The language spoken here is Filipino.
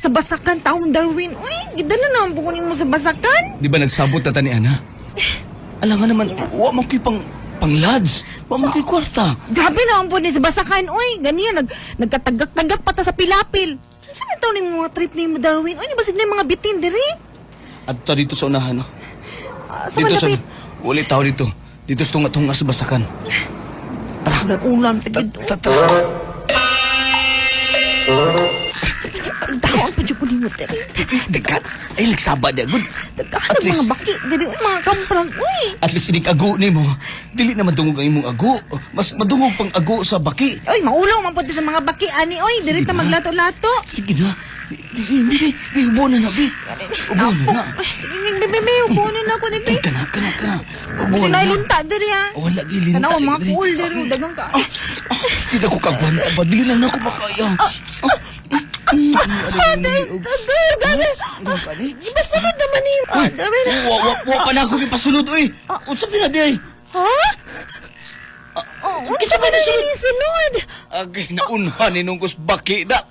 sa basakan, taong Darwin. Uy, gidala naman po kunin mo sa basakan. Di ba nagsabot na tani ana? Alam nga naman, wa mo ko'y pang-lads. Wa mo ko'y kwarta. Grabe naman po ni sa basakan. Uy, ganyan, nagkatagak-tagak pa ta sa pilapil. Saan ito ni mga trip ni mo, Darwin? Uy, nabasig na yung mga bitin, diri. At dito sa unahan, no? Sa malapit. Wali tao dito. Dito sa tunga-tunga sa basakan. Ulan, pagid. Tawang pa dyan ko ni mo, diri. Dekat. Ay, nagsaba niya. Good. Nagkahanap mga baki, diri. Uy, mga kamprang. Uy. At least inig ago ni mo. Dili na madungog ang imong ago. Mas madungog pang ago sa baki. Uy, maulaw man po sa mga baki, ani. Uy, diri ta maglato-lato. Sige na. Di, ubo na na, bi. Ubo na na. Sige, bebe, ubunin ako ni Be. Kana. Ubo na na. Sinailinta, diri ha. Wala, gilinta. Tanaw, mga cool, diri. Dagang ka. Hindi ko kagwanta ba? Dili na ako makaya. Ibasunod naman ni... Dami na. Wa pa na ako ipasunod, uy. Unsa pa na di ay? Ha? Isa pa na sinisunod. Agay, naunhan ni nung baki na.